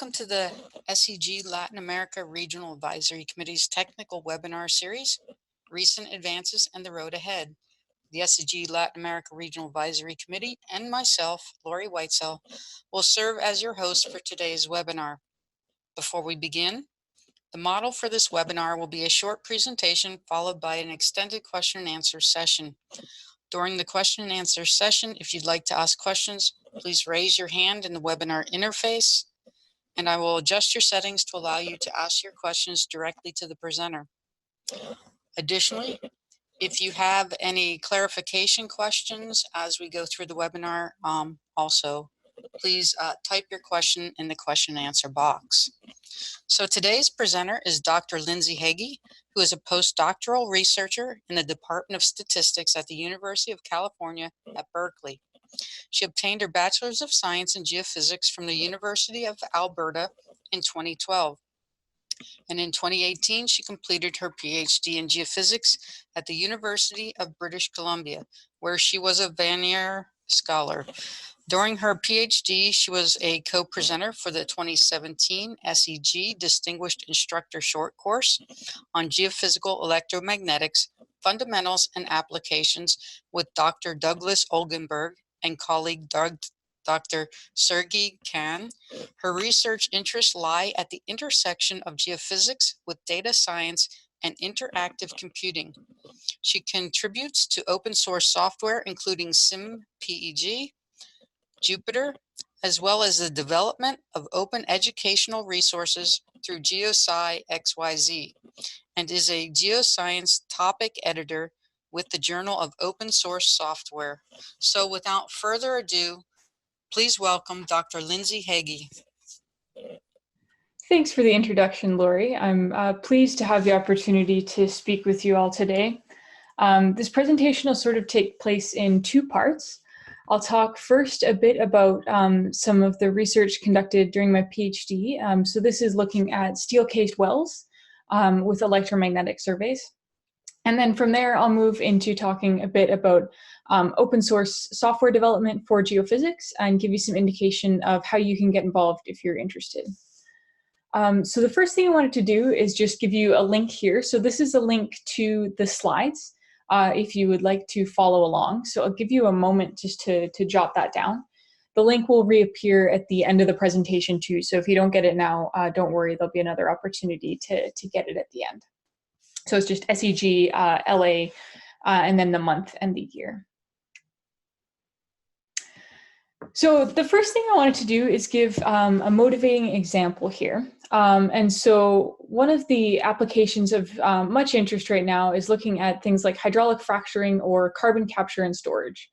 Welcome to the SEG Latin America Regional Advisory Committee's technical webinar series, Recent Advances and the Road Ahead. The SEG Latin America Regional Advisory Committee and myself, Lori Whitesell, will serve as your host for today's webinar. Before we begin, the model for this webinar will be a short presentation followed by an extended question and answer session. During the question and answer session, if you'd like to ask questions, please raise your hand in the webinar interface, and I will adjust your settings to allow you to ask your questions directly to the presenter. Additionally, if you have any clarification questions as we go through the webinar, please type your question in the question and answer box. So today's presenter is Dr. Lindsey Heagy, who is a postdoctoral researcher in the Department of Statistics at the University of California at Berkeley. She obtained her Bachelor's of Science in Geophysics from the University of Alberta in 2012. And in 2018, she completed her PhD in Geophysics at the University of British Columbia, where she was a Vanier Scholar. During her PhD, she was a co-presenter for the 2017 SEG Distinguished Instructor Short Course on Geophysical Electromagnetics, Fundamentals and Applications with Dr. Douglas Olgenberg and colleague Dr. Sergey Kan. Her research interests lie at the intersection of geophysics with data science and interactive computing. She contributes to open source software, including SimPEG, Jupyter, as well as the development of open educational resources through GeoSci XYZ, and is a geoscience topic editor with the Journal of Open Source Software. So without further ado, please welcome Dr. Lindsey Heagy. Thanks for the introduction, Lori. I'm pleased to have the opportunity to speak with you all today. This presentation will sort of take place in two parts. I'll talk first a bit about some of the research conducted during my PhD. So this is looking at steel-cased wells with electromagnetic surveys. And then from there, I'll move into talking a bit about open source software development for geophysics and give you some indication of how you can get involved if you're interested. So the first thing I wanted to do is just give you a link here. So this is a link to the slides if you would like to follow along. So I'll give you a moment just to jot that down. The link will reappear at the end of the presentation too. So if you don't get it now, don't worry, there'll be another opportunity to get it at the end. So it's just SEG, LA, and then the month and the year. So the first thing I wanted to do is give a motivating example here. And so one of the applications of much interest right now is looking at things like hydraulic fracturing or carbon capture and storage.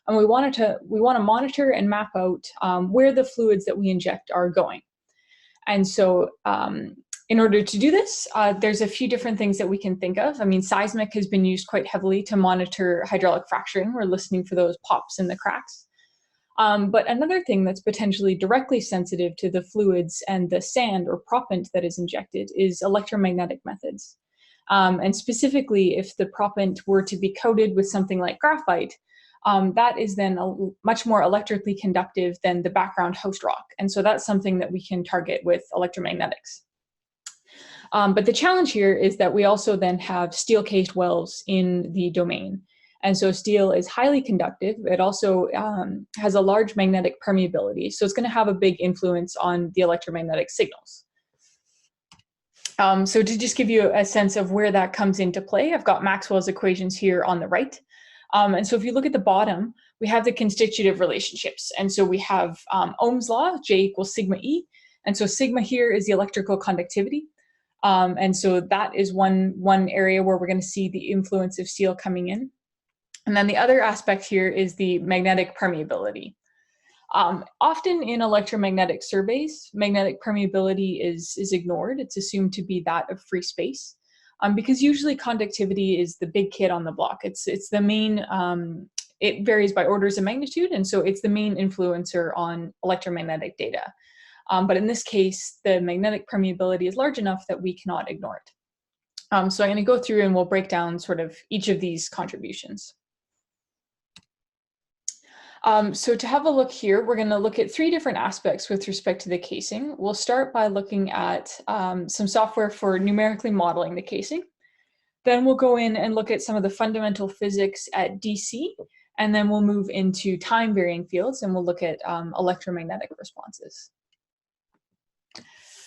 And we want to monitor and map out where the fluids that we inject are going. And so in order to do this, there's a few different things that we can think of. I mean, seismic has been used quite heavily to monitor hydraulic fracturing. We're listening for those pops in the cracks. But another thing that's potentially directly sensitive to the fluids and the sand or proppant that is injected is electromagnetic methods. And specifically, if the proppant were to be coated with something like graphite, that is then much more electrically conductive than the background host rock. And so that's something that we can target with electromagnetics. But the challenge here is that we also then have steel-cased wells in the domain. And so steel is highly conductive. It also has a large magnetic permeability. So it's going to have a big influence on the electromagnetic signals. So to just give you a sense of where that comes into play, I've got Maxwell's equations here on the right. And so if you look at the bottom, we have the constitutive relationships. And so we have Ohm's law, J equals sigma E. And so sigma here is the electrical conductivity. And so that is one area where we're going to see the influence of steel coming in. And then the other aspect here is the magnetic permeability. Often in electromagnetic surveys, magnetic permeability is ignored. It's assumed to be that of free space because usually conductivity is the big kid on the block. It's the main, it varies by orders of magnitude, and so it's the main influencer on electromagnetic data. But in this case, the magnetic permeability is large enough that we cannot ignore it. So I'm going to go through and we'll break down sort of each of these contributions. So to have a look here, we're going to look at 3 different aspects with respect to the casing. We'll start by looking at some software for numerically modeling the casing. Then we'll go in and look at some of the fundamental physics at DC, and then we'll move into time varying fields and we'll look at electromagnetic responses.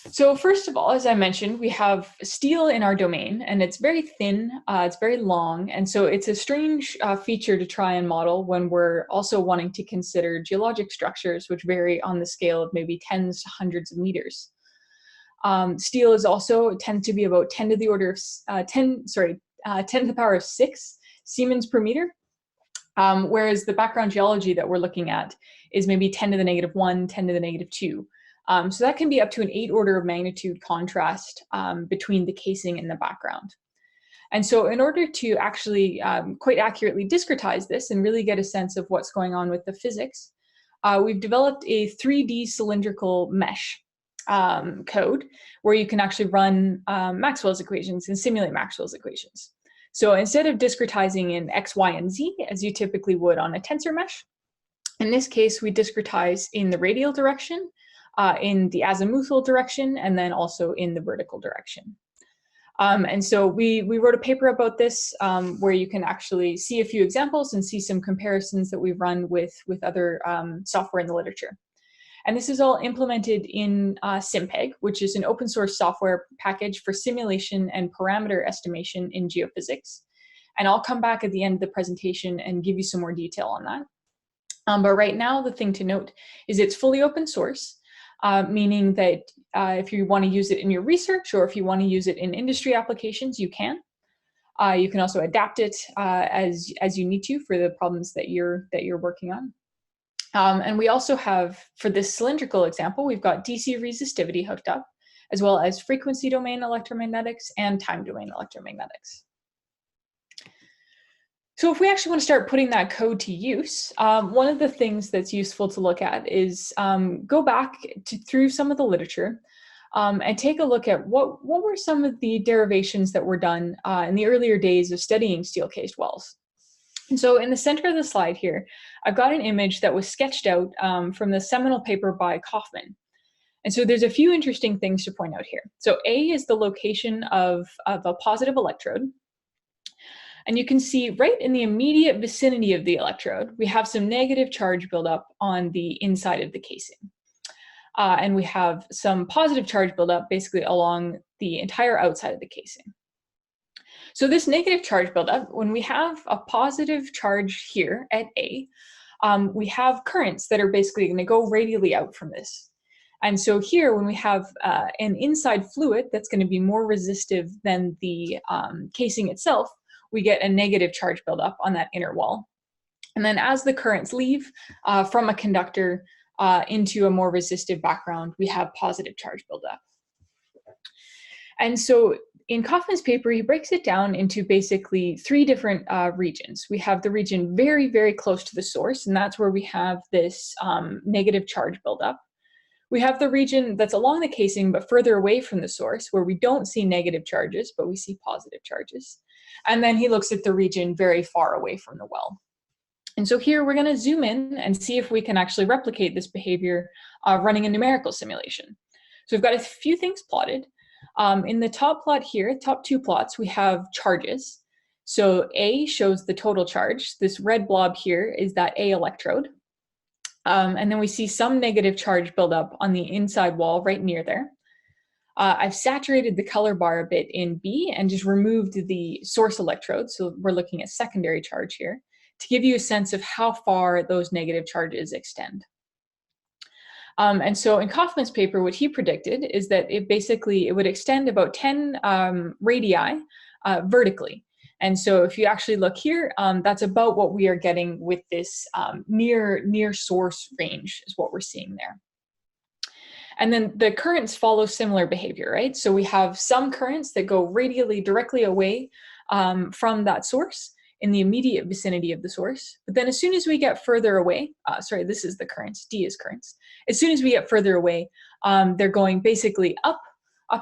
So first of all, as I mentioned, we have steel in our domain, and it's very thin, it's very long, and so it's a strange feature to try and model when we're also wanting to consider geologic structures which vary on the scale of maybe tens to hundreds of meters. Steel is also tends to be about 10 to the order of 10 to the power of 6 Siemens per meter, whereas the background geology that we're looking at is maybe 10 to the negative 1, 10 to the negative 2. So that can be up to an 8 order of magnitude contrast between the casing and the background. And so in order to actually quite accurately discretize this and really get a sense of what's going on with the physics, we've developed a 3D cylindrical mesh code where you can actually run Maxwell's equations and simulate Maxwell's equations. So instead of discretizing in X, Y, and Z, as you typically would on a tensor mesh, in this case, we discretize in the radial direction, in the azimuthal direction, and then also in the vertical direction. And so we wrote a paper about this where you can actually see a few examples and see some comparisons that we've run with other software in the literature. And this is all implemented in SimPeg, which is an open source software package for simulation and parameter estimation in geophysics. And I'll come back at the end of the presentation and give you some more detail on that. But right now, the thing to note is it's fully open source. Meaning that if you want to use it in your research or if you want to use it in industry applications, you can. You can also adapt it as you need to for the problems that you're working on. And we also have, for this cylindrical example, we've got DC resistivity hooked up, as well as frequency domain electromagnetics and time domain electromagnetics. So if we actually want to start putting that code to use, one of the things that's useful to look at is go back through some of the literature and take a look at what were some of the derivations that were done in the earlier days of studying steel-cased wells. And so in the center of the slide here, I've got an image that was sketched out from the seminal paper by Kaufman. And so there's a few interesting things to point out here. So A is the location of a positive electrode. And you can see right in the immediate vicinity of the electrode, we have some negative charge buildup on the inside of the casing. And we have some positive charge buildup basically along the entire outside of the casing. So this negative charge buildup, when we have a positive charge here at A, we have currents that are basically going to go radially out from this. And so here, when we have an inside fluid that's going to be more resistive than the casing itself, we get a negative charge buildup on that inner wall. And then as the currents leave from a conductor into a more resistive background, we have positive charge buildup. And so in Kaufman's paper, he breaks it down into basically 3 different regions. We have the region very, very close to the source, and that's where we have this negative charge buildup. We have the region that's along the casing but further away from the source, where we don't see negative charges, but we see positive charges. And then he looks at the region very far away from the well. And so here we're going to zoom in and see if we can actually replicate this behavior running a numerical simulation. So we've got a few things plotted. In the top plot here, top 2 plots, we have charges. So A shows the total charge. This red blob here is that A electrode. And then we see some negative charge buildup on the inside wall right near there. I've saturated the color bar a bit in B and just removed the source electrode. So we're looking at secondary charge here to give you a sense of how far those negative charges extend. And so in Kaufman's paper, what he predicted is that it would extend about 10 radii vertically. And so if you actually look here, that's about what we are getting with this near source range is what we're seeing there. And then the currents follow similar behavior, right? So we have some currents that go radially directly away from that source in the immediate vicinity of the source. But then as soon as we get further away, sorry, this is the currents, D is currents. As soon as we get further away, they're going basically up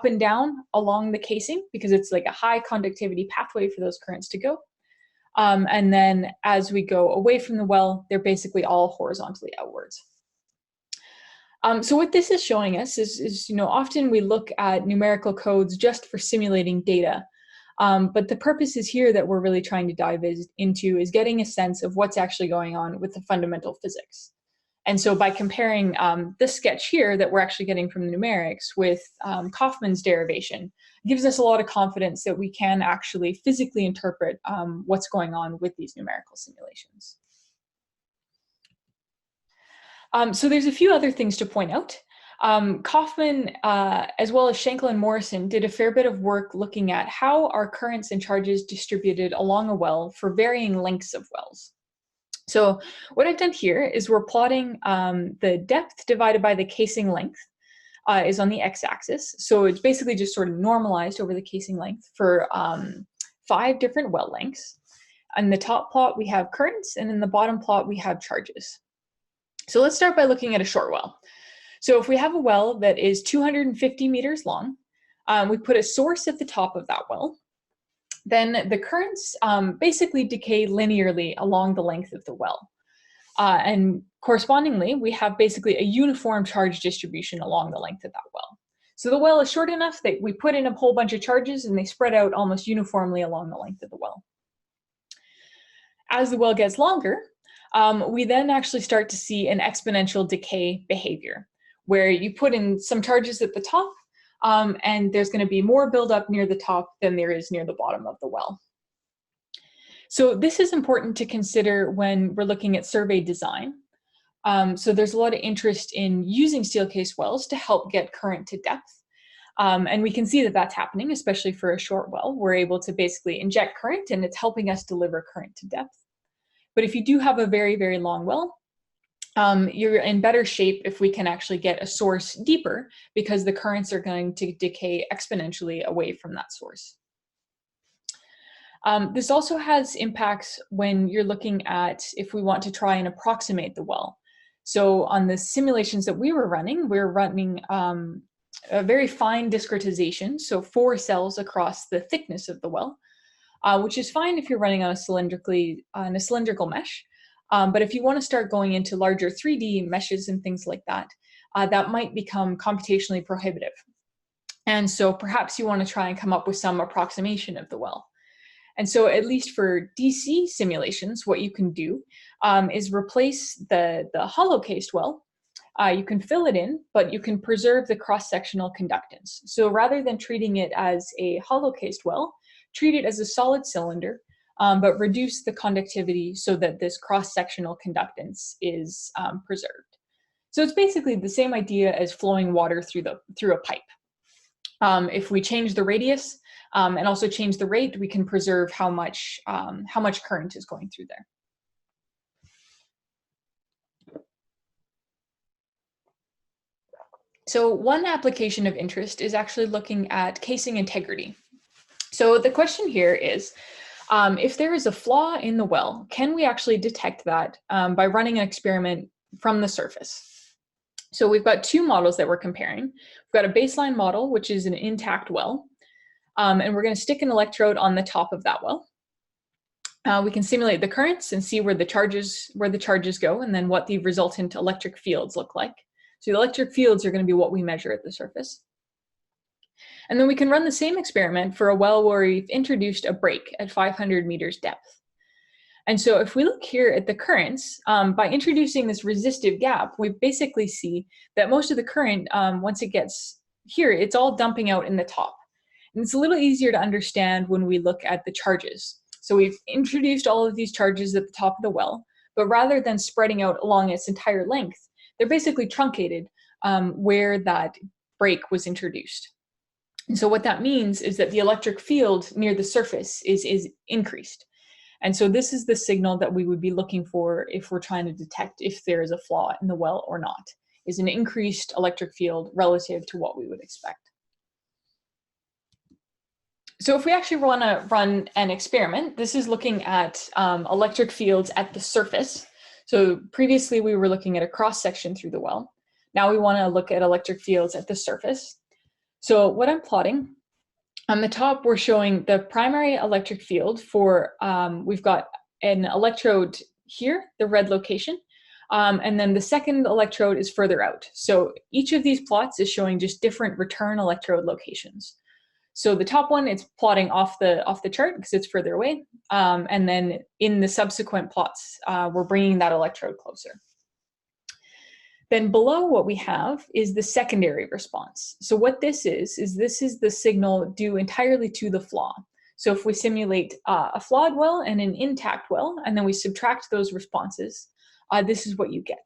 and down along the casing because it's like a high conductivity pathway for those currents to go. And then as we go away from the well, they're basically all horizontally outwards. So what this is showing us is often we look at numerical codes just for simulating data. But the purpose is here that we're really trying to dive into is getting a sense of what's actually going on with the fundamental physics. And so by comparing this sketch here that we're actually getting from the numerics with Kaufman's derivation, gives us a lot of confidence that we can actually physically interpret what's going on with these numerical simulations. So there's a few other things to point out. Kaufman, as well as Schenkel and Morrison, did a fair bit of work looking at how are currents and charges distributed along a well for varying lengths of wells. So what I've done here is we're plotting the depth divided by the casing length is on the x-axis. So it's basically just sort of normalized over the casing length for 5 different well lengths. On the top plot, we have currents, and in the bottom plot, we have charges. So let's start by looking at a short well. So if we have a well that is 250 meters long, we put a source at the top of that well. Then the currents basically decay linearly along the length of the well. And correspondingly, we have basically a uniform charge distribution along the length of that well. So the well is short enough that we put in a whole bunch of charges and they spread out almost uniformly along the length of the well. As the well gets longer, we then actually start to see an exponential decay behavior, where you put in some charges at the top, and there's going to be more buildup near the top than there is near the bottom of the well. So this is important to consider when we're looking at survey design. So there's a lot of interest in using steel case wells to help get current to depth. And we can see that that's happening, especially for a short well. We're able to basically inject current, and it's helping us deliver current to depth. But if you do have a very, very long well, you're in better shape if we can actually get a source deeper, because the currents are going to decay exponentially away from that source. This also has impacts when you're looking at if we want to try and approximate the well. So on the simulations that we were running a very fine discretization, so 4 cells across the thickness of the well, which is fine if you're running on a cylindrical mesh. But if you want to start going into larger 3D meshes and things like that, that might become computationally prohibitive. And so perhaps you want to try and come up with some approximation of the well. And so at least for DC simulations, what you can do is replace the hollow cased well. You can fill it in, but you can preserve the cross-sectional conductance. So rather than treating it as a hollow cased well, treat it as a solid cylinder, but reduce the conductivity so that this cross-sectional conductance is preserved. So it's basically the same idea as flowing water through a pipe. If we change the radius and also change the rate, we can preserve how much current is going through there. So one application of interest is actually looking at casing integrity. So the question here is, if there is a flaw in the well, can we actually detect that by running an experiment from the surface? So we've got 2 models that we're comparing. We've got a baseline model, which is an intact well, and we're going to stick an electrode on the top of that well. We can simulate the currents and see where the charges go, and then what the resultant electric fields look like. So the electric fields are going to be what we measure at the surface. And then we can run the same experiment for a well where we've introduced a break at 500 meters depth. And so if we look here at the currents, by introducing this resistive gap, we basically see that most of the current, once it gets here, it's all dumping out in the top. And it's a little easier to understand when we look at the charges. So we've introduced all of these charges at the top of the well, but rather than spreading out along its entire length, they're basically truncated where that break was introduced. And so what that means is that the electric field near the surface is increased. And so this is the signal that we would be looking for if we're trying to detect if there is a flaw in the well or not, is an increased electric field relative to what we would expect. So if we actually want to run an experiment, this is looking at electric fields at the surface. So previously we were looking at a cross section through the well. Now we want to look at electric fields at the surface. So what I'm plotting On the top, we're showing the primary electric field for, we've got an electrode here, the red location, and then the second electrode is further out. So each of these plots is showing just different return electrode locations. So the top one, it's plotting off the chart because it's further away. And then in the subsequent plots, we're bringing that electrode closer. Then below what we have is the secondary response. So what this is the signal due entirely to the flaw. So if we simulate a flawed well and an intact well, and then we subtract those responses, this is what you get.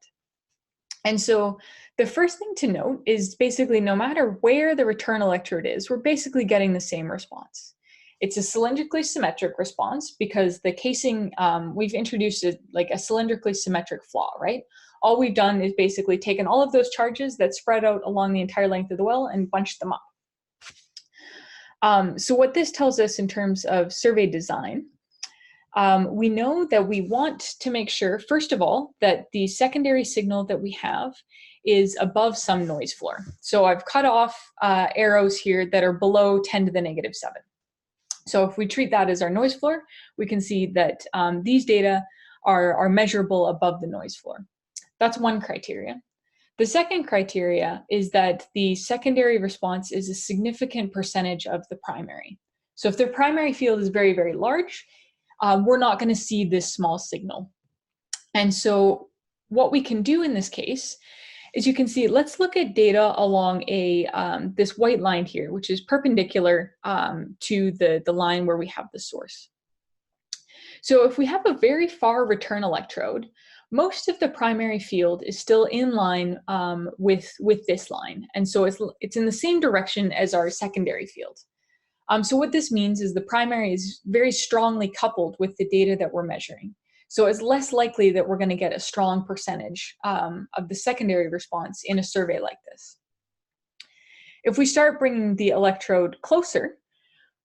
And so the first thing to note is basically no matter where the return electrode is, we're basically getting the same response. It's a cylindrically symmetric response because the casing, we've introduced like a cylindrically symmetric flaw, right? All we've done is basically taken all of those charges that spread out along the entire length of the well and bunched them up. So what this tells us in terms of survey design, we know that we want to make sure, first of all, that the secondary signal that we have is above some noise floor. So I've cut off arrows here that are below 10 to the negative 7. So if we treat that as our noise floor, we can see that these data are measurable above the noise floor. That's one criteria. The second criteria is that the secondary response is a significant percentage of the primary. So if the primary field is very, very large, we're not going to see this small signal. And so what we can do in this case is you can see, let's look at data along this white line here, which is perpendicular to the line where we have the source. So if we have a very far return electrode, most of the primary field is still in line with this line. And so it's in the same direction as our secondary field. So what this means is the primary is very strongly coupled with the data that we're measuring. So it's less likely that we're going to get a strong percentage of the secondary response in a survey like this. If we start bringing the electrode closer,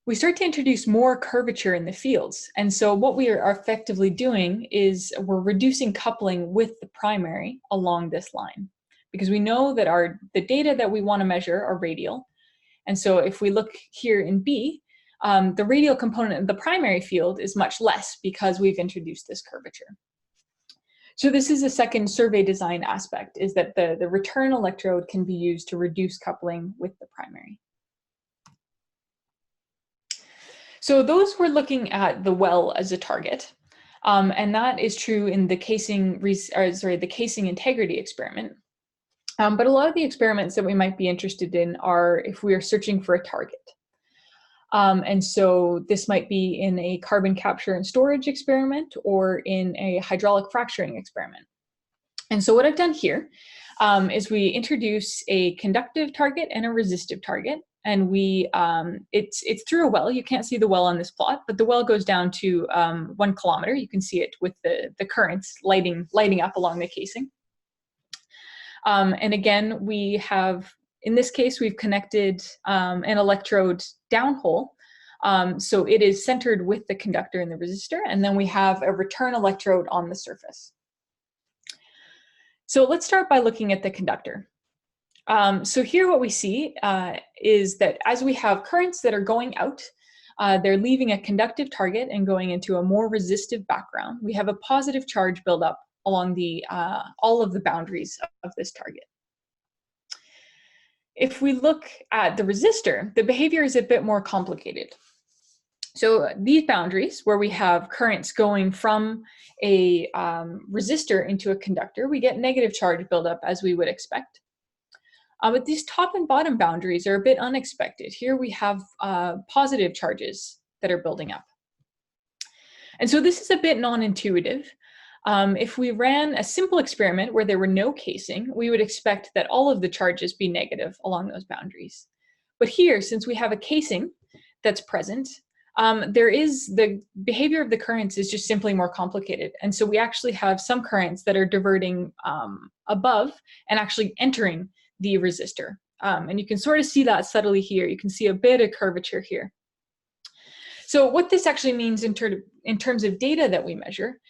we start to introduce more curvature in the fields. And so what we are effectively doing is we're reducing coupling with the primary along this line, because we know that the data that we want to measure are radial. And so if we look here in B, the radial component of the primary field is much less because we've introduced this curvature. So this is a second survey design aspect, is that the return electrode can be used to reduce coupling with the primary. So those were looking at the well as a target, and that is true in the casing integrity experiment. But a lot of the experiments that we might be interested in are if we are searching for a target. And so this might be in a carbon capture and storage experiment or in a hydraulic fracturing experiment. And so what I've done here is we introduce a conductive target and a resistive target. And it's through a well. You can't see the well on this plot, but the well goes down to 1 kilometer. You can see it with the currents lighting up along the casing. And again, we have, in this case, we've connected an electrode downhole. So it is centered with the conductor and the resistor, and then we have a return electrode on the surface. So let's start by looking at the conductor. So here what we see is that as we have currents that are going out, they're leaving a conductive target and going into a more resistive background. We have a positive charge buildup along all of the boundaries of this target. If we look at the resistor, the behavior is a bit more complicated. So these boundaries, where we have currents going from a resistor into a conductor, we get negative charge buildup as we would expect. But these top and bottom boundaries are a bit unexpected. Here we have positive charges that are building up. And so this is a bit non-intuitive. If we ran a simple experiment where there were no casing, we would expect that all of the charges be negative along those boundaries. But here, since we have a casing that's present, the behavior of the currents is just simply more complicated. And so we actually have some currents that are diverting above and actually entering the resistor. And you can sort of see that subtly here. You can see a bit of curvature here. So what this actually means in terms of data that we measure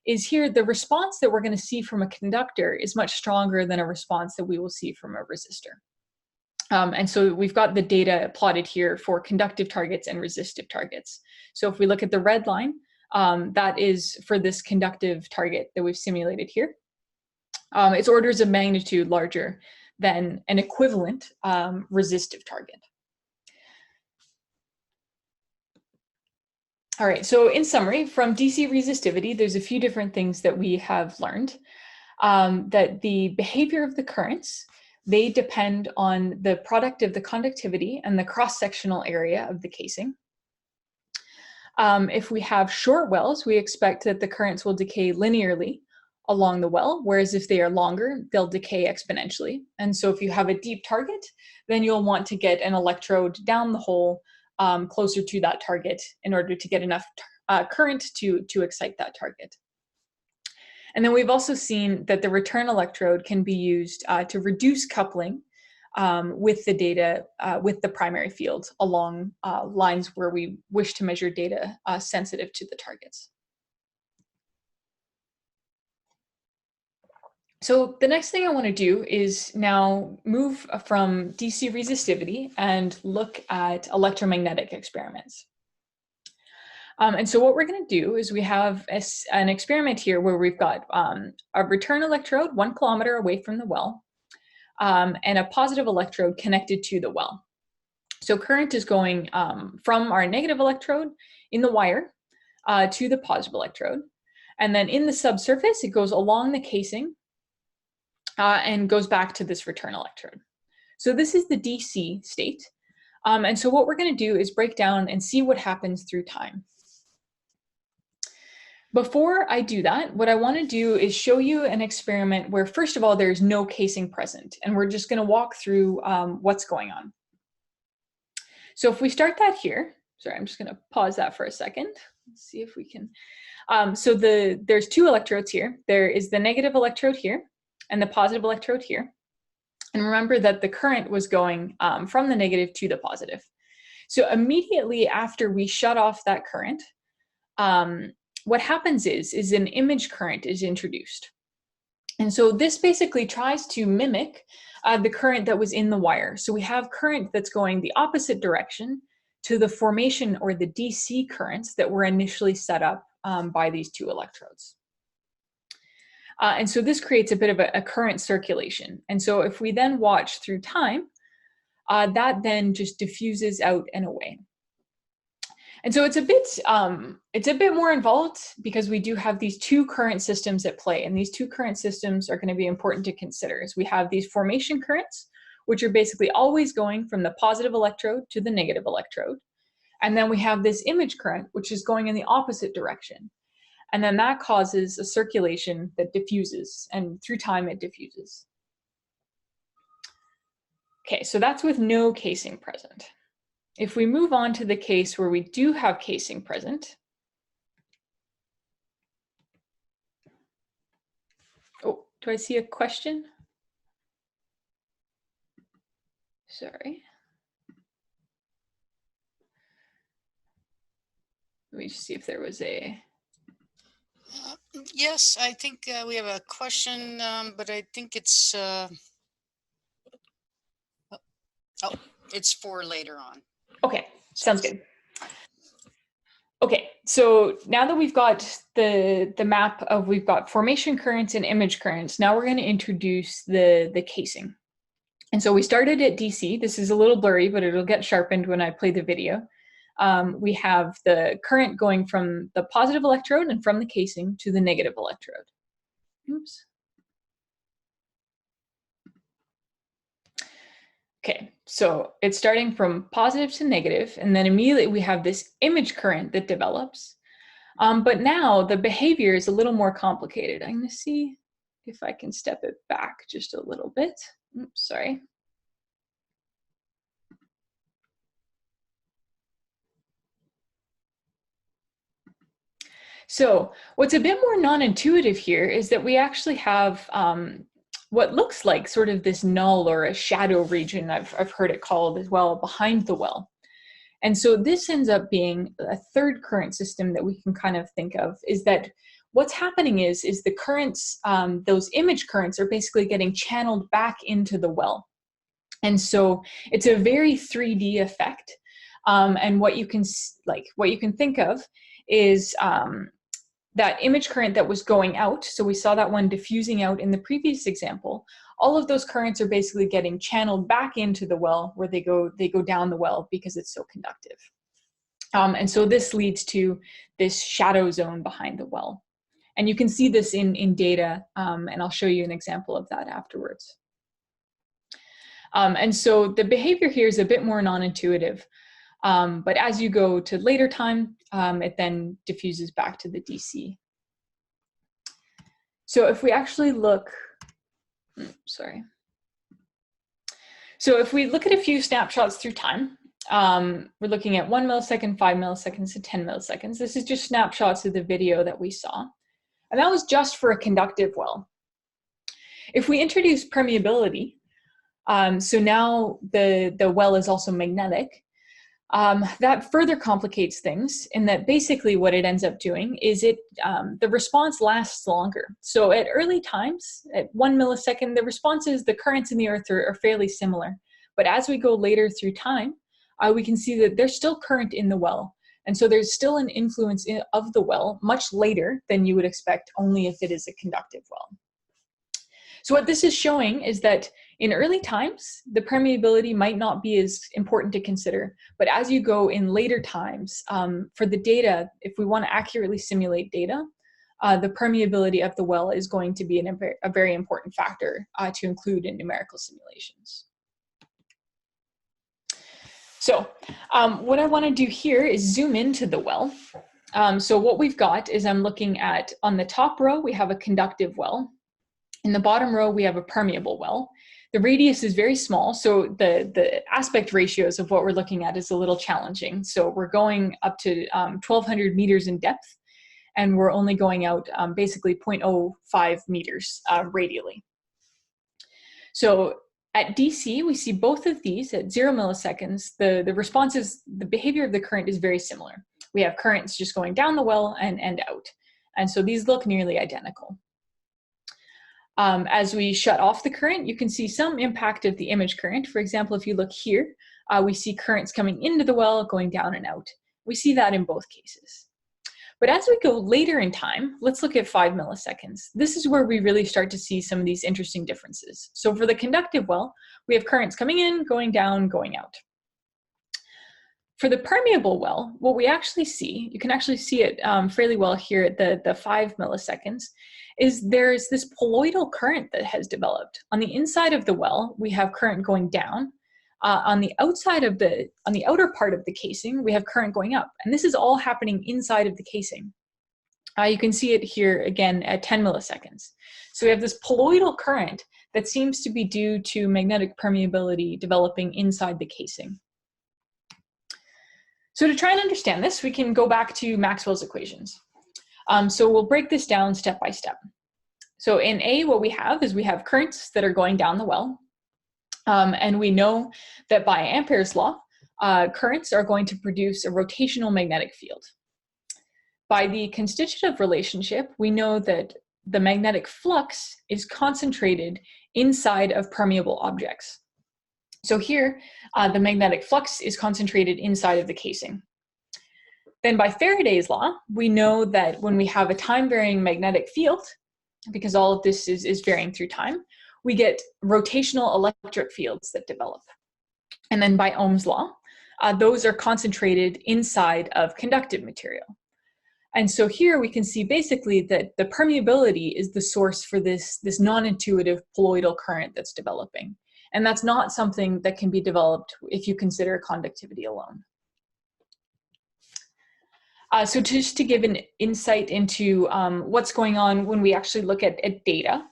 is here the response that we're going to see from a conductor is much stronger than a response that we will see from a resistor. And so we've got the data plotted here for conductive targets and resistive targets. So if we look at the red line, that is for this conductive target that we've simulated here. It's orders of magnitude larger than an equivalent resistive target. All right, so in summary, from DC resistivity, there's a few different things that we have learned. That the behavior of the currents, they depend on the product of the conductivity and the cross-sectional area of the casing. If we have short wells, we expect that the currents will decay linearly along the well, whereas if they are longer, they'll decay exponentially. And so if you have a deep target, then you'll want to get an electrode down the hole closer to that target in order to get enough current to excite that target. And then we've also seen that the return electrode can be used to reduce coupling with the data, with the primary field along lines where we wish to measure data sensitive to the targets. So the next thing I want to do is now move from DC resistivity and look at electromagnetic experiments. And so what we're going to do is we have an experiment here where we've got a return electrode 1 kilometer away from the well and a positive electrode connected to the well. So current is going from our negative electrode in the wire to the positive electrode. And then in the subsurface, it goes along the casing and goes back to this return electrode. So this is the DC state. And so what we're going to do is break down and see what happens through time. Before I do that, what I want to do is show you an experiment where, first of all, there's no casing present, and we're just going to walk through what's going on. So if we start that here, sorry, I'm just going to pause that for a second. Let's see if we can. So there's 2 electrodes here. There is the negative electrode here and the positive electrode here. And remember that the current was going from the negative to the positive. So immediately after we shut off that current, what happens is an image current is introduced. And so this basically tries to mimic the current that was in the wire. So we have current that's going the opposite direction to the formation or the DC currents that were initially set up by these 2 electrodes. And so this creates a bit of a current circulation. And so if we then watch through time, that then just diffuses out and away. And so it's a bit more involved because we do have these 2 current systems at play, and these 2 current systems are going to be important to consider. As we have these formation currents, which are basically always going from the positive electrode to the negative electrode. And then we have this image current, which is going in the opposite direction. And then that causes a circulation that diffuses, and through time it diffuses. Okay, so that's with no casing present. If we move on to the case where we do have casing present, oh, do I see a question? Sorry. Let me just see if there was a... Yes, I think we have a question, but I think it's it's for later on. Okay, sounds good. Okay, so now that we've got the map of, we've got formation currents and image currents, now we're going to introduce the casing. And so we started at DC. This is a little blurry, but it'll get sharpened when I play the video. We have the current going from the positive electrode and from the casing to the negative electrode. Oops. Okay, so it's starting from positive to negative, and then immediately we have this image current that develops. But now the behavior is a little more complicated. I'm going to see if I can step it back just a little bit. Oops, sorry. So what's a bit more non-intuitive here is that we actually have what looks like sort of this null or a shadow region, I've heard it called as well, behind the well. And so this ends up being a third current system that we can kind of think of, is that what's happening is the currents, those image currents are basically getting channeled back into the well. And so it's a very 3D effect. And what you can think of is that image current that was going out. So we saw that one diffusing out in the previous example. All of those currents are basically getting channeled back into the well, where they go down the well because it's so conductive. And so this leads to this shadow zone behind the well. And you can see this in data, and I'll show you an example of that afterwards. And so the behavior here is a bit more non-intuitive, but as you go to later time, it then diffuses back to the DC. So if we actually look, So if we look at a few snapshots through time, we're looking at 1 millisecond, 5 milliseconds, and 10 milliseconds. This is just snapshots of the video that we saw. And that was just for a conductive well. If we introduce permeability, so now the well is also magnetic, that further complicates things in that basically what it ends up doing is the response lasts longer. So at early times, at 1 millisecond, the currents in the earth are fairly similar. But as we go later through time, we can see that there's still current in the well. And so there's still an influence of the well much later than you would expect only if it is a conductive well. So what this is showing is that in early times, the permeability might not be as important to consider, but as you go in later times, for the data, if we want to accurately simulate data, the permeability of the well is going to be a very important factor to include in numerical simulations. So what I want to do here is zoom into the well. So what we've got is I'm looking at, on the top row, we have a conductive well. In the bottom row, we have a permeable well. The radius is very small, so the aspect ratios of what we're looking at is a little challenging. So we're going up to 1,200 meters in depth, and we're only going out basically 0.05 meters radially. So at DC, we see both of these at 0 milliseconds. The behavior of the current is very similar. We have currents just going down the well and out. And so these look nearly identical. As we shut off the current, you can see some impact of the image current. For example, if you look here, we see currents coming into the well, going down and out. We see that in both cases. But as we go later in time, let's look at 5 milliseconds. This is where we really start to see some of these interesting differences. So for the conductive well, we have currents coming in, going down, going out. For the permeable well, what we actually see, you can actually see it fairly well here at the 5 milliseconds, is there's this poloidal current that has developed. On the inside of the well, we have current going down. On the outer part of the casing, we have current going up. And this is all happening inside of the casing. You can see it here again at 10 milliseconds. So we have this poloidal current that seems to be due to magnetic permeability developing inside the casing. So to try and understand this, we can go back to Maxwell's equations. So we'll break this down step by step. So in A, what we have is we have currents that are going down the well. And we know that by Ampere's law, currents are going to produce a rotational magnetic field. By the constitutive relationship, we know that the magnetic flux is concentrated inside of permeable objects. So here, the magnetic flux is concentrated inside of the casing. Then by Faraday's law, we know that when we have a time-varying magnetic field, because all of this is varying through time, we get rotational electric fields that develop. And then by Ohm's law, those are concentrated inside of conductive material. And so here we can see basically that the permeability is the source for this non-intuitive poloidal current that's developing. And that's not something that can be developed if you consider conductivity alone. So just to give an insight into what's going on when we actually look at data,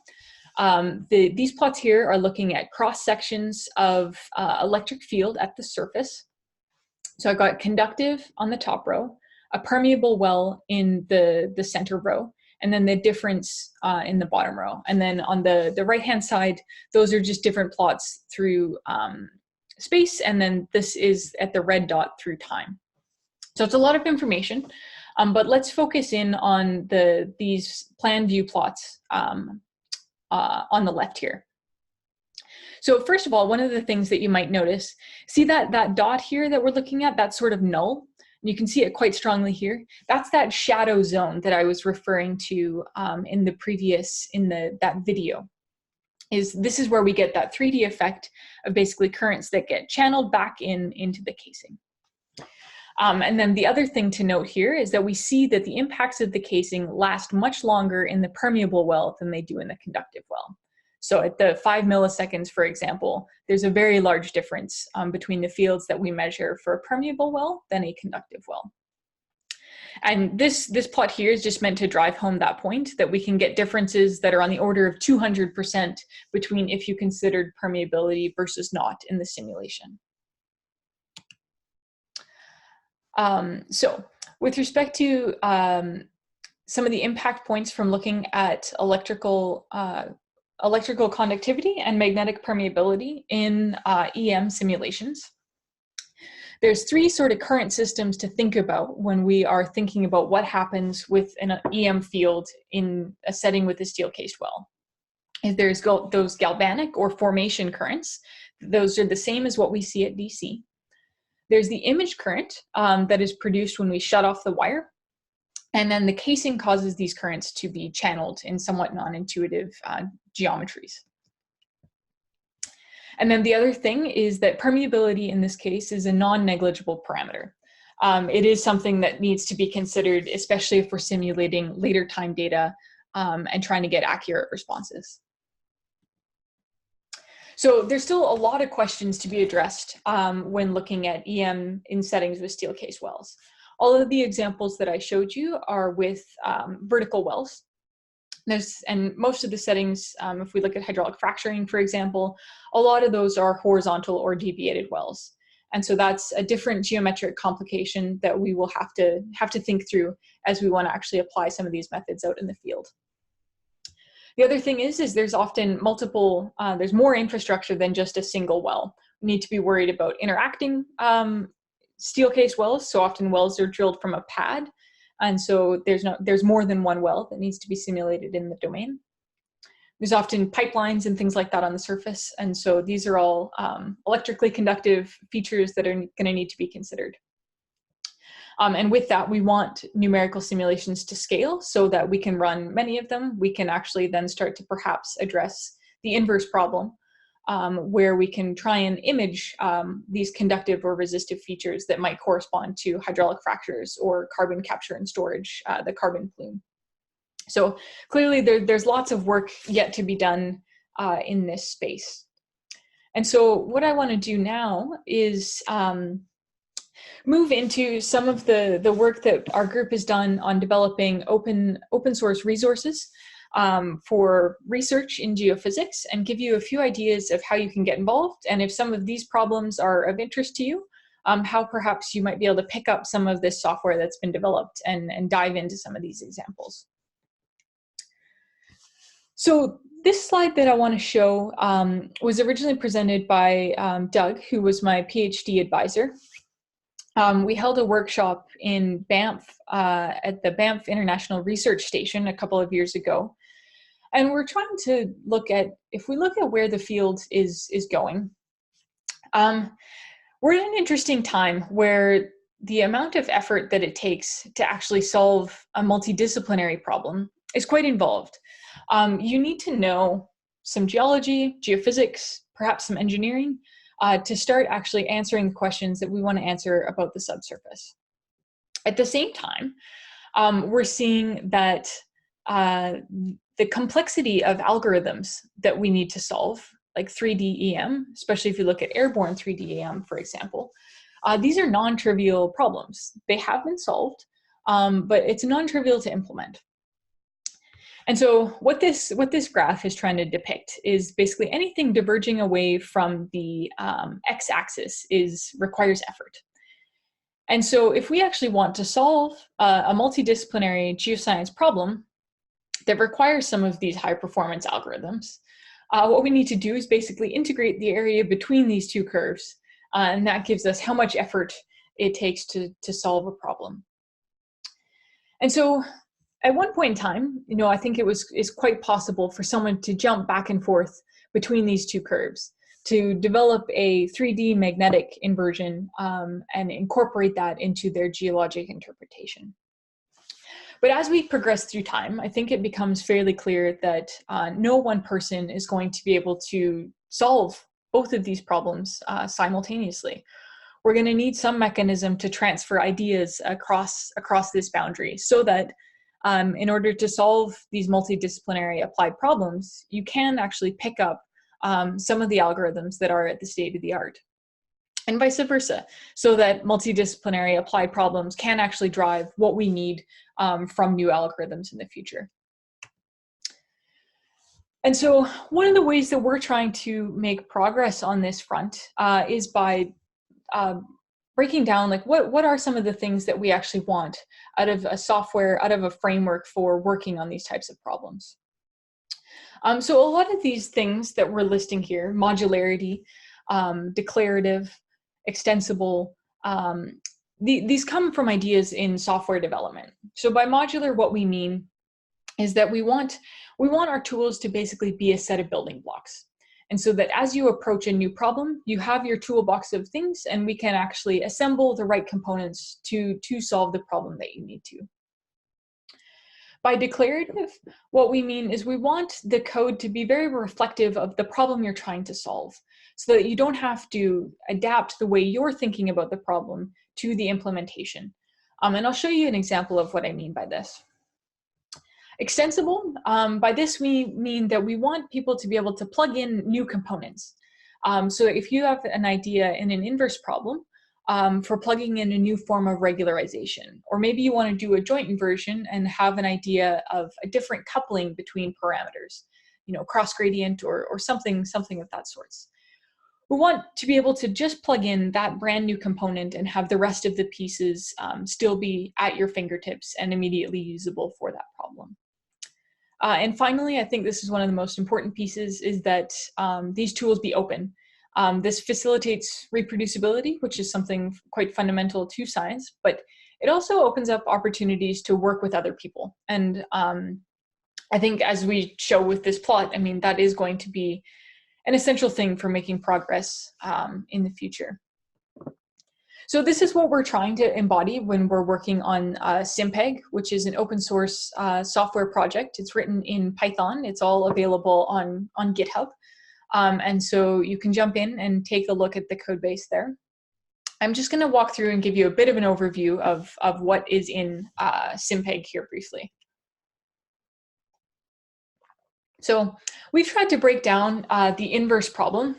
these plots here are looking at cross sections of electric field at the surface. So I've got conductive on the top row, a permeable well in the center row, and then the difference in the bottom row. And then on the right-hand side, those are just different plots through space, and then this is at the red dot through time. So it's a lot of information, but let's focus in on these plan view plots on the left here. So first of all, one of the things that you might notice, see that dot here that we're looking at, that's sort of null. You can see it quite strongly here. That's that shadow zone that I was referring to in that video. This is where we get that 3D effect of basically currents that get channeled back into the casing. And then the other thing to note here is that we see that the impacts of the casing last much longer in the permeable well than they do in the conductive well. So at the 5 milliseconds, for example, there's a very large difference between the fields that we measure for a permeable well than a conductive well. And this plot here is just meant to drive home that point, that we can get differences that are on the order of 200% between if you considered permeability versus not in the simulation. So with respect to some of the impact points from looking at electrical conductivity and magnetic permeability in EM simulations, there's 3 sort of current systems to think about when we are thinking about what happens with an EM field in a setting with a steel-cased well. There's those galvanic or formation currents. Those are the same as what we see at DC. There's the image current that is produced when we shut off the wire. And then the casing causes these currents to be channeled in somewhat non-intuitive geometries. And then the other thing is that permeability in this case is a non-negligible parameter. It is something that needs to be considered, especially if we're simulating later time data and trying to get accurate responses. So there's still a lot of questions to be addressed when looking at EM in settings with steel case wells. All of the examples that I showed you are with vertical wells. And most of the settings, if we look at hydraulic fracturing, for example, a lot of those are horizontal or deviated wells. And so that's a different geometric complication that we will have to think through as we want to actually apply some of these methods out in the field. The other thing is there's often multiple, there's more infrastructure than just a single well. We need to be worried about interacting steel case wells. So often wells are drilled from a pad. And so there's more than one well that needs to be simulated in the domain. There's often pipelines and things like that on the surface. And so these are all electrically conductive features that are going to need to be considered. And with that, we want numerical simulations to scale so that we can run many of them. We can actually then start to perhaps address the inverse problem, where we can try and image these conductive or resistive features that might correspond to hydraulic fractures or carbon capture and storage, the carbon plume. So clearly there's lots of work yet to be done in this space. And so what I want to do now is move into some of the work that our group has done on developing open source resources for research in geophysics, and give you a few ideas of how you can get involved, and if some of these problems are of interest to you, how perhaps you might be able to pick up some of this software that's been developed and dive into some of these examples. So this slide that I want to show was originally presented by Doug, who was my PhD advisor. We held a workshop in Banff at the Banff International Research Station a couple of years ago. And we're trying to look at, if we look at where the field is going, we're in an interesting time where the amount of effort that it takes to actually solve a multidisciplinary problem is quite involved. You need to know some geology, geophysics, perhaps some engineering, to start actually answering the questions that we want to answer about the subsurface. At the same time, we're seeing that the complexity of algorithms that we need to solve, like 3D EM, especially if you look at airborne 3D EM, for example, these are non-trivial problems. They have been solved, but it's non-trivial to implement. And so what this graph is trying to depict is basically anything diverging away from the x-axis requires effort. And so if we actually want to solve a multidisciplinary geoscience problem that requires some of these high performance algorithms, what we need to do is basically integrate the area between these two curves, and that gives us how much effort it takes to solve a problem. And so at one point in time, I think it's quite possible for someone to jump back and forth between these two curves. to develop a 3D magnetic inversion and incorporate that into their geologic interpretation. But as we progress through time, I think it becomes fairly clear that no one person is going to be able to solve both of these problems simultaneously. We're going to need some mechanism to transfer ideas across this boundary, so that in order to solve these multidisciplinary applied problems, you can actually pick up some of the algorithms that are at the state of the art, and vice versa, so that multidisciplinary applied problems can actually drive what we need from new algorithms in the future. And so one of the ways that we're trying to make progress on this front is by breaking down, like, what are some of the things that we actually want out of a software, out of a framework for working on these types of problems. So a lot of these things that we're listing here, modularity, declarative, extensible, these come from ideas in software development. So by modular, what we mean is that we want our tools to basically be a set of building blocks. And so that as you approach a new problem, you have your toolbox of things, and we can actually assemble the right components to solve the problem that you need to. By declarative, what we mean is we want the code to be very reflective of the problem you're trying to solve, so that you don't have to adapt the way you're thinking about the problem to the implementation. And I'll show you an example of what I mean by this. Extensible, by this we mean that we want people to be able to plug in new components. So if you have an idea in an inverse problem for plugging in a new form of regularization, or maybe you want to do a joint inversion and have an idea of a different coupling between parameters, cross gradient or something of that sort. We want to be able to just plug in that brand new component and have the rest of the pieces still be at your fingertips and immediately usable for that problem. And finally, I think this is one of the most important pieces, is that these tools be open. This facilitates reproducibility, which is something quite fundamental to science, but it also opens up opportunities to work with other people. And I think, as we show with this plot, I mean, that is going to be an essential thing for making progress in the future. So this is what we're trying to embody when we're working on SimPeg, which is an open source software project. It's written in Python. It's all available on GitHub. And so you can jump in and take a look at the code base there. I'm just going to walk through and give you a bit of an overview of what is in SimPeg here briefly. So we've tried to break down the inverse problem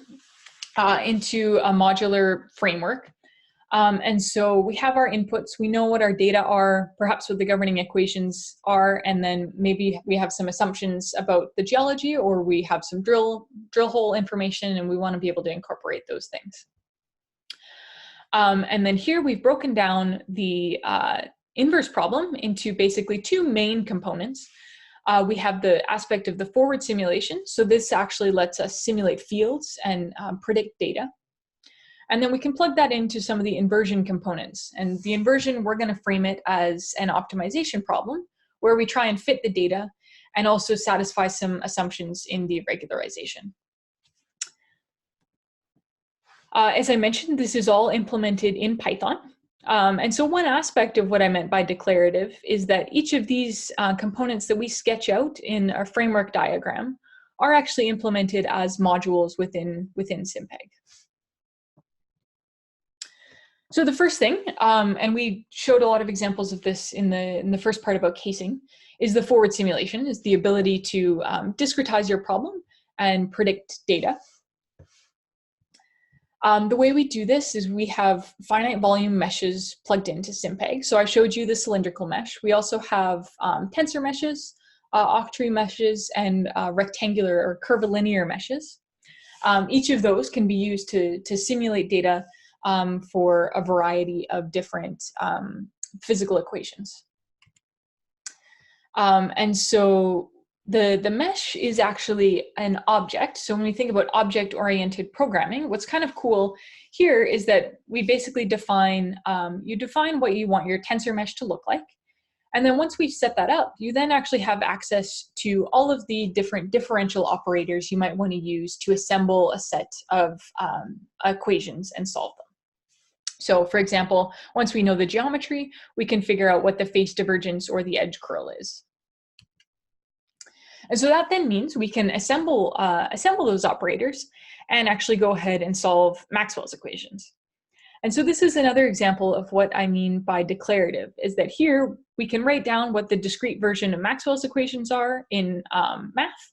into a modular framework. And so we have our inputs, we know what our data are, perhaps what the governing equations are, and then maybe we have some assumptions about the geology, or we have some drill hole information, and we want to be able to incorporate those things. And then here we've broken down the inverse problem into basically two main components. We have the aspect of the forward simulation. So this actually lets us simulate fields and predict data. And then we can plug that into some of the inversion components. And the inversion, we're going to frame it as an optimization problem, where we try and fit the data and also satisfy some assumptions in the regularization. As I mentioned, this is all implemented in Python. And so one aspect of what I meant by declarative is that each of these components that we sketch out in our framework diagram are actually implemented as modules within SimPeg. So the first thing, and we showed a lot of examples of this in the first part about casing, is the forward simulation, is the ability to discretize your problem and predict data. The way we do this is we have finite volume meshes plugged into SimPeg. So I showed you the cylindrical mesh. We also have tensor meshes, octree meshes, and rectangular or curvilinear meshes. Each of those can be used to simulate data for a variety of different physical equations. And so the mesh is actually an object. So when we think about object-oriented programming, what's kind of cool here is that we basically define, you define what you want your tensor mesh to look like. And then once we've set that up, you then actually have access to all of the different differential operators you might want to use to assemble a set of equations and solve them. So for example, once we know the geometry, we can figure out what the phase divergence or the edge curl is. And so that then means we can assemble those operators and actually go ahead and solve Maxwell's equations. And so this is another example of what I mean by declarative, is that here we can write down what the discrete version of Maxwell's equations are in math,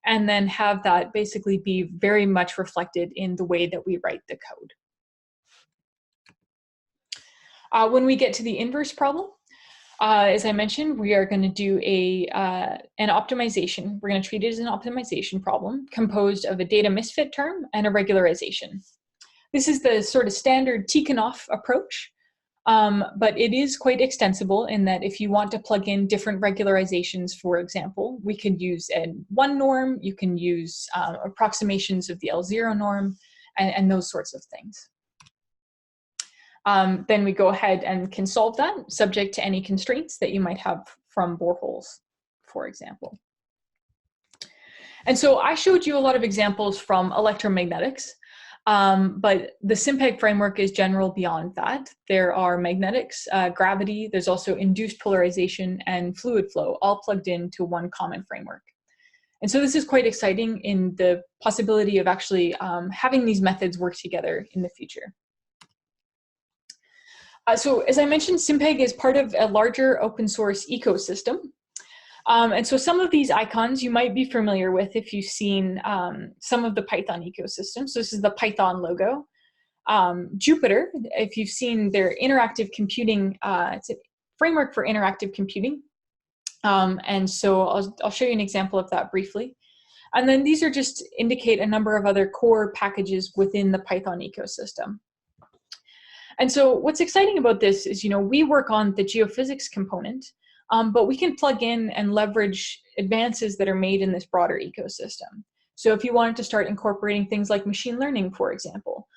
and then have that basically be very much reflected in the way that we write the code. When we get to the inverse problem, as I mentioned, we are going to do an optimization. We're going to treat it as an optimization problem composed of a data misfit term and a regularization. This is the sort of standard Tikhonov approach, but it is quite extensible in that if you want to plug in different regularizations, for example, we could use a 1 norm, you can use approximations of the L0 norm, and those sorts of things. Then we go ahead and can solve that subject to any constraints that you might have from boreholes, for example. And so I showed you a lot of examples from electromagnetics, but the SIMPEG framework is general beyond that. There are magnetics, gravity, there's also induced polarization and fluid flow, all plugged into one common framework. And so this is quite exciting in the possibility of actually having these methods work together in the future. So as I mentioned, SIMPEG is part of a larger open source ecosystem. And so some of these icons you might be familiar with if you've seen some of the Python ecosystem. So this is the Python logo. Jupyter, if you've seen their interactive computing, it's a framework for interactive computing. And so I'll show you an example of that briefly. And then these are just indicate a number of other core packages within the Python ecosystem. And so what's exciting about this is, we work on the geophysics component, but we can plug in and leverage advances that are made in this broader ecosystem. So if you wanted to start incorporating things like machine learning, for example,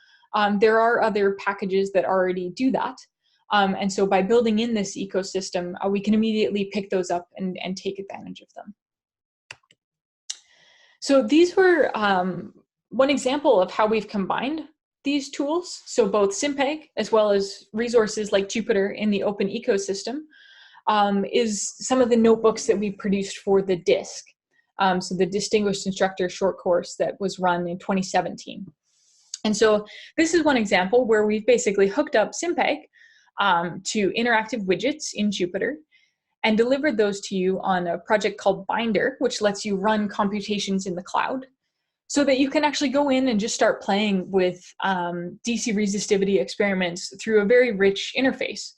there are other packages that already do that. And so by building in this ecosystem, we can immediately pick those up and take advantage of them. So these were one example of how we've combined these tools, so both SIMPEG as well as resources like Jupyter in the open ecosystem, is some of the notebooks that we produced for the DISC, so the Distinguished Instructor short course that was run in 2017. And so this is one example where we've basically hooked up SIMPEG to interactive widgets in Jupyter and delivered those to you on a project called Binder, which lets you run computations in the cloud, so that you can actually go in and just start playing with DC resistivity experiments through a very rich interface,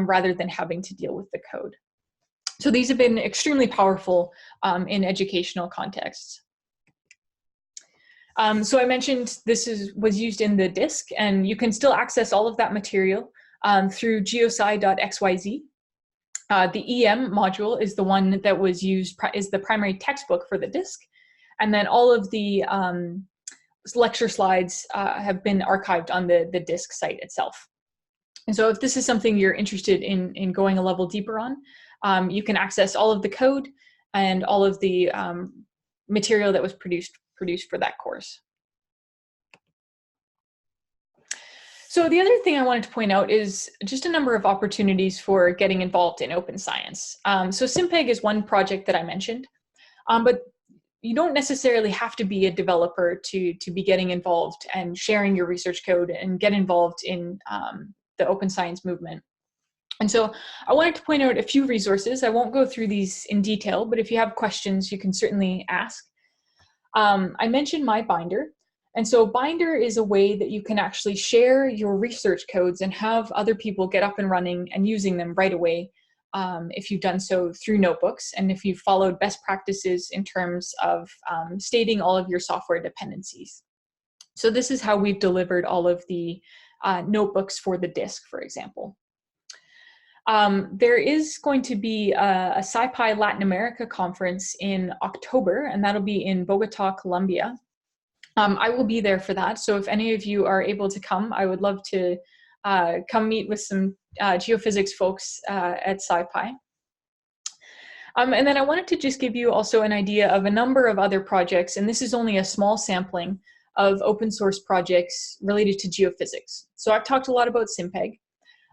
rather than having to deal with the code. So these have been extremely powerful in educational contexts. So I mentioned this was used in the DISC, and you can still access all of that material through geosci.xyz. The EM module is the one that was used, is the primary textbook for the DISC. And then all of the lecture slides have been archived on the DISC site itself. And so if this is something you're interested in going a level deeper on, you can access all of the code and all of the material that was produced for that course. So the other thing I wanted to point out is just a number of opportunities for getting involved in open science. So SIMPEG is one project that I mentioned, but you don't necessarily have to be a developer to be getting involved and sharing your research code and get involved in the open science movement. And so I wanted to point out a few resources. I won't go through these in detail, but if you have questions, you can certainly ask. I mentioned my Binder. And so Binder is a way that you can actually share your research codes and have other people get up and running and using them right away, if you've done so through notebooks, and if you've followed best practices in terms of stating all of your software dependencies. So this is how we've delivered all of the notebooks for the DISC, for example. There is going to be a SciPy Latin America conference in October, and that'll be in Bogota, Colombia. I will be there for that, so if any of you are able to come, I would love to come meet with some geophysics folks at SciPy. And then I wanted to just give you also an idea of a number of other projects, and this is only a small sampling of open source projects related to geophysics. So I've talked a lot about SimPeg,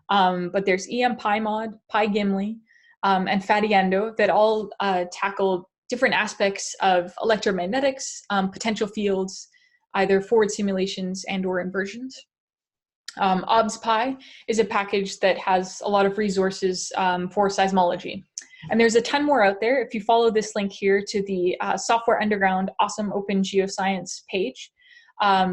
but there's EMPyMod, PyGimli, and Fatiendo that all tackle different aspects of electromagnetics, potential fields, either forward simulations and or inversions. OBSPy is a package that has a lot of resources for seismology. And there's a ton more out there. If you follow this link here to the Software Underground Awesome Open Geoscience page,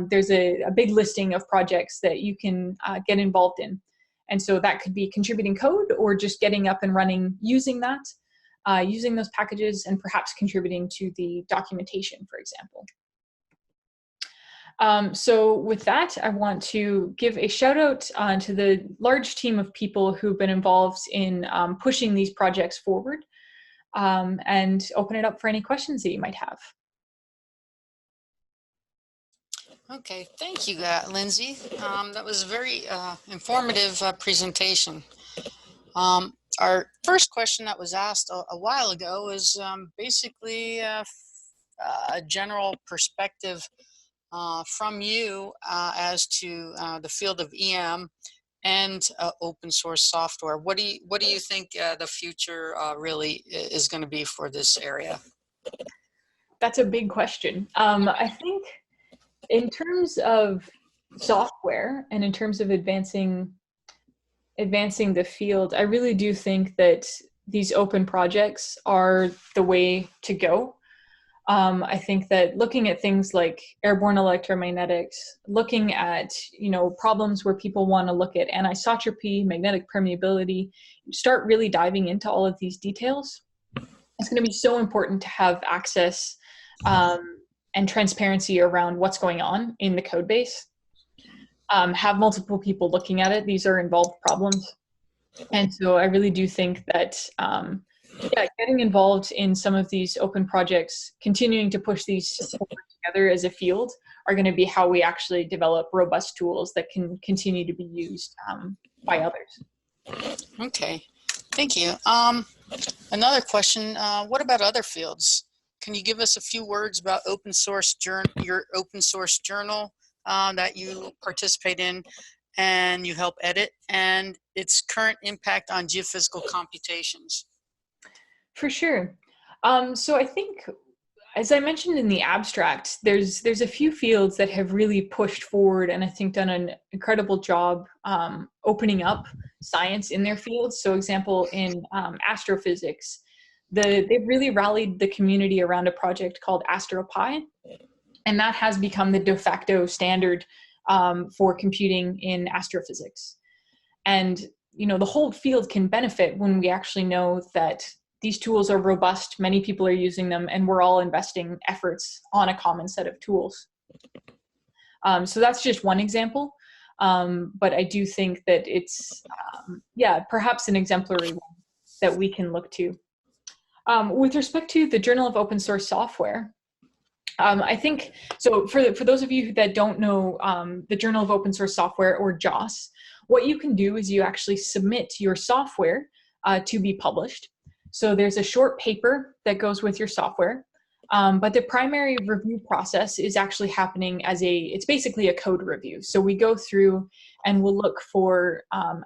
there's a big listing of projects that you can get involved in. And so that could be contributing code or just getting up and running using that, using those packages, and perhaps contributing to the documentation, for example. So with that, I want to give a shout out to the large team of people who've been involved in pushing these projects forward, and open it up for any questions that you might have. Okay, thank you, Lindsey. That was a very informative presentation. Our first question that was asked a while ago is basically a general perspective from you as to the field of EM and open source software. What do you think the future really is going to be for this area? That's a big question. I think in terms of software and in terms of advancing the field, I really do think that these open projects are the way to go. I think that looking at things like airborne electromagnetics, looking at, problems where people want to look at anisotropy, magnetic permeability, start really diving into all of these details. It's going to be so important to have access and transparency around what's going on in the code base. Have multiple people looking at it. These are involved problems. And so I really do think that getting involved in some of these open projects, continuing to push these together as a field, are going to be how we actually develop robust tools that can continue to be used by others. Okay, thank you. Another question, what about other fields? Can you give us a few words about open source your open source journal that you participate in and you help edit, and its current impact on geophysical computations? For sure. So I think, as I mentioned in the abstract, there's a few fields that have really pushed forward and I think done an incredible job opening up science in their fields. So example, in astrophysics, they've really rallied the community around a project called AstroPy, and that has become the de facto standard for computing in astrophysics. And the whole field can benefit when we actually know that these tools are robust, many people are using them, and we're all investing efforts on a common set of tools. So that's just one example, but I do think that it's, perhaps an exemplary one that we can look to. With respect to the Journal of Open Source Software, I think, so for those of you that don't know the Journal of Open Source Software, or JOSS, what you can do is you actually submit your software to be published. So there's a short paper that goes with your software, but the primary review process is actually happening as it's basically a code review. So we go through and we'll look for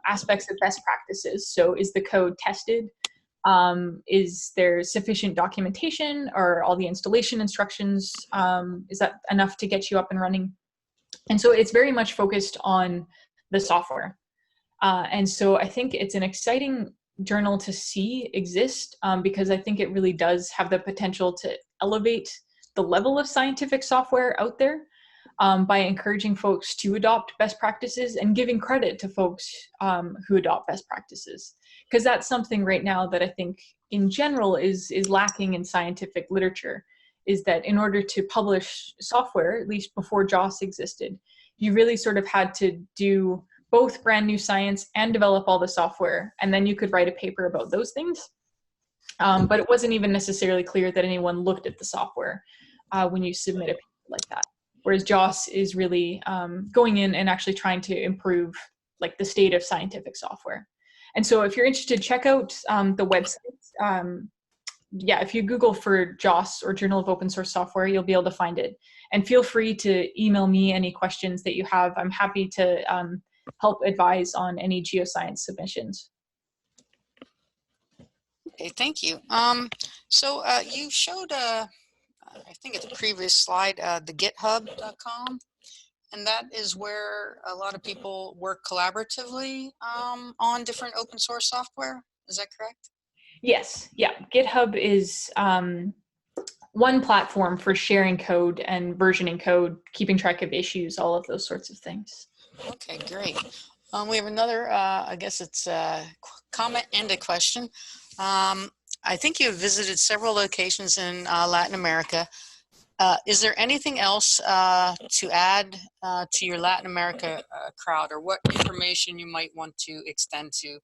aspects of best practices. So is the code tested? Is there sufficient documentation? Or all the installation instructions? Is that enough to get you up and running? And so it's very much focused on the software. And so I think it's an exciting journal to see exist, because I think it really does have the potential to elevate the level of scientific software out there by encouraging folks to adopt best practices and giving credit to folks who adopt best practices. Because that's something right now that I think in general is lacking in scientific literature, is that in order to publish software, at least before JOSS existed, you really sort of had to do both brand new science and develop all the software, and then you could write a paper about those things. But it wasn't even necessarily clear that anyone looked at the software when you submit a paper like that. Whereas JOSS is really going in and actually trying to improve like the state of scientific software. And so if you're interested, check out the website yeah, if you Google for JOSS or Journal of Open Source Software, you'll be able to find it. And feel free to email me any questions that you have. I'm happy to help advise on any geoscience submissions. Okay, thank you. So you showed, I think it's a previous slide, the github.com, and that is where a lot of people work collaboratively on different open source software. Is that correct? Yes, yeah. GitHub is one platform for sharing code and versioning code, keeping track of issues, all of those sorts of things. Okay, great. We have another, I guess it's a comment and a question. I think you have visited several locations in Latin America. Is there anything else to add to your Latin America crowd, or what information you might want to extend to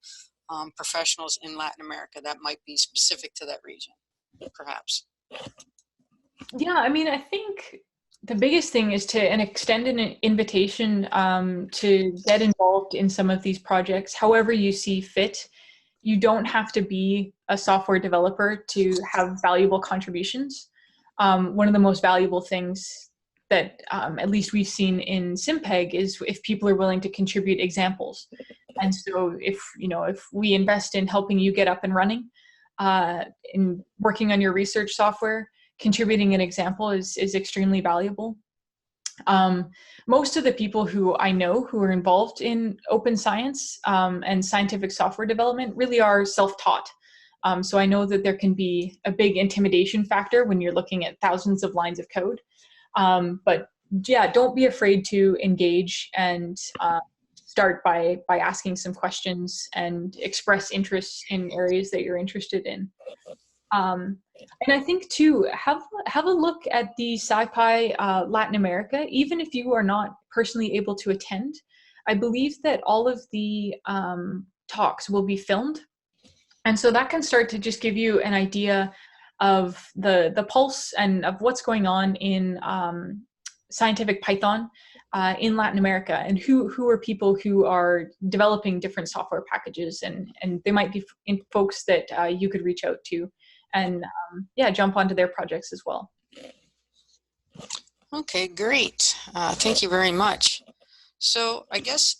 professionals in Latin America that might be specific to that region, perhaps? Yeah, I mean, I think the biggest thing is to extend an invitation to get involved in some of these projects, however you see fit. You don't have to be a software developer to have valuable contributions. One of the most valuable things that at least we've seen in SimPeg is if people are willing to contribute examples. And so if we invest in helping you get up and running, in working on your research software, contributing an example is extremely valuable. Most of the people who I know who are involved in open science and scientific software development really are self-taught. So I know that there can be a big intimidation factor when you're looking at thousands of lines of code. But yeah, don't be afraid to engage and start by asking some questions and express interest in areas that you're interested in. And I think too, have a look at the SciPy Latin America, even if you are not personally able to attend. I believe that all of the talks will be filmed. And so that can start to just give you an idea of the pulse and of what's going on in scientific Python in Latin America, and who are people who are developing different software packages, and they might be folks that you could reach out to and yeah, jump onto their projects as well. Okay, great. Thank you very much. So I guess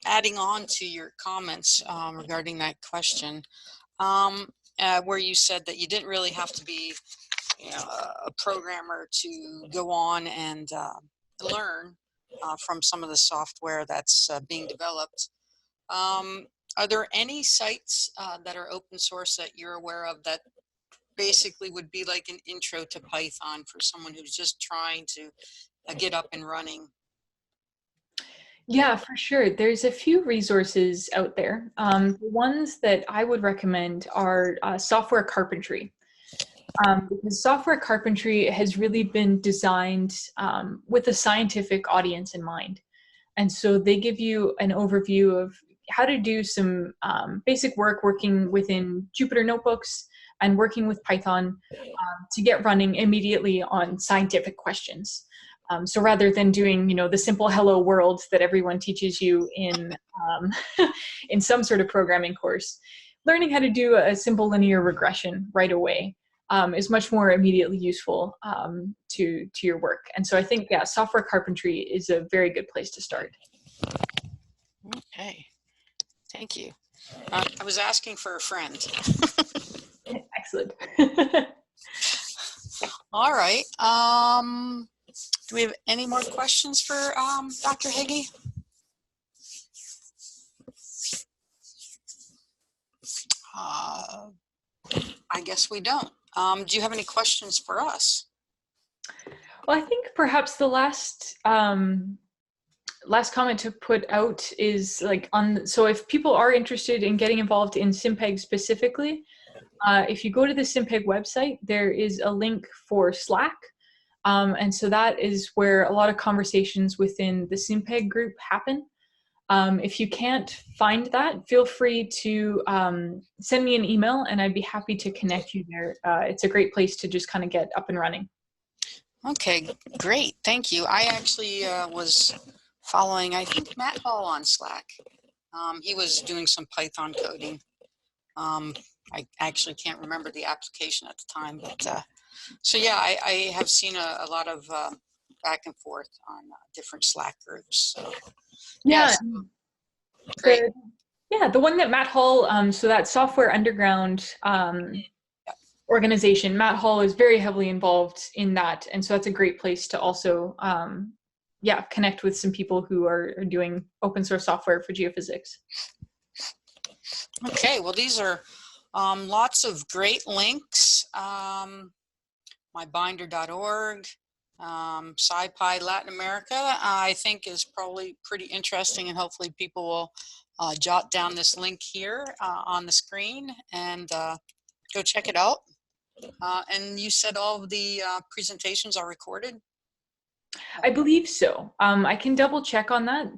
adding on to your comments regarding that question, where you said that you didn't really have to be a programmer to go on and learn from some of the software that's being developed. Are there any sites that are open source that you're aware of that basically would be like an intro to Python for someone who's just trying to get up and running? Yeah, for sure. There's a few resources out there. The ones that I would recommend are software carpentry. Because software carpentry has really been designed with a scientific audience in mind. And so they give you an overview of how to do some basic work working within Jupyter notebooks and working with Python to get running immediately on scientific questions. So rather than doing, the simple hello world that everyone teaches you in in some sort of programming course, learning how to do a simple linear regression right away is much more immediately useful to your work. And so I think, yeah, software carpentry is a very good place to start. Okay, thank you. I was asking for a friend. Excellent. All right. Do we have any more questions for Dr. Heagy? I guess we don't. Do you have any questions for us? Well, I think perhaps the last comment to put out is so if people are interested in getting involved in SimPeg specifically, if you go to the SimPeg website, there is a link for Slack. And so that is where a lot of conversations within the SimPeg group happen. If you can't find that, feel free to send me an email and I'd be happy to connect you there. It's a great place to just kind of get up and running. Okay, great. Thank you. I actually was following, I think, Matt Hall on Slack. He was doing some Python coding I actually can't remember the application at the time, but so yeah, I have seen a lot of back and forth on different Slack groups. So, Yeah, yes, great. the one that Matt Hall, so that Software Underground organization, Matt Hall is very heavily involved in that, and so that's a great place to also connect with some people who are doing open source software for geophysics. Okay, well, these are lots of great links. Mybinder.org, SciPy Latin America, I think is probably pretty interesting, and hopefully people will jot down this link here on the screen and go check it out. And you said all of the presentations are recorded? I believe so. I can double check on that.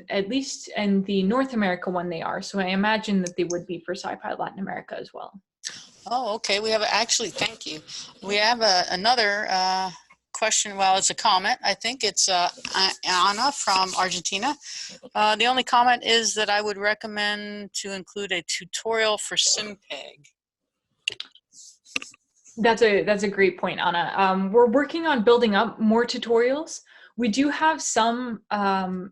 At least in the North America one they are. So I imagine that they would be for SciPy Latin America as well. Oh, okay. We have actually, thank you. We have another question. Well, it's a comment. I think it's Anna from Argentina. The only comment is that I would recommend to include a tutorial for SimPeg. That's a great point, Anna. We're working on building up more tutorials. We do have some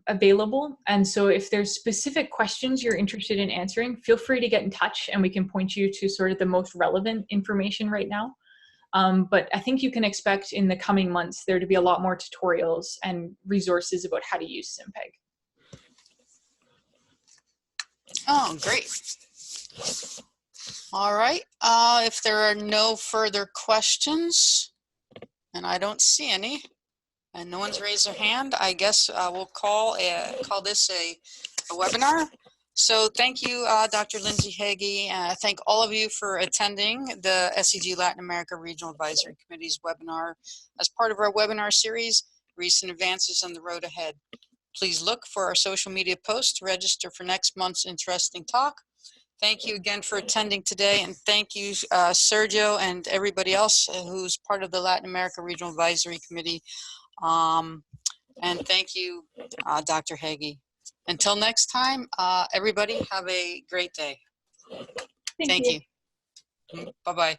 available, and so if there's specific questions you're interested in answering, feel free to get in touch and we can point you to sort of the most relevant information right now. But I think you can expect in the coming months there to be a lot more tutorials and resources about how to use SimPeg. Oh, great. All right. If there are no further questions, and I don't see any, and no one's raised their hand, I guess we'll call this a webinar. So thank you, Dr. Lindsey Heagy. Thank all of you for attending the SCG Latin America Regional Advisory Committee's webinar as part of our webinar series, Recent Advances on the Road Ahead. Please look for our social media posts to register for next month's interesting talk. Thank you again for attending today, and thank you, Sergio, and everybody else who's part of the Latin America Regional Advisory Committee. And thank you, Dr. Heagy. Until next time, everybody have a great day. Thank you. Bye-bye.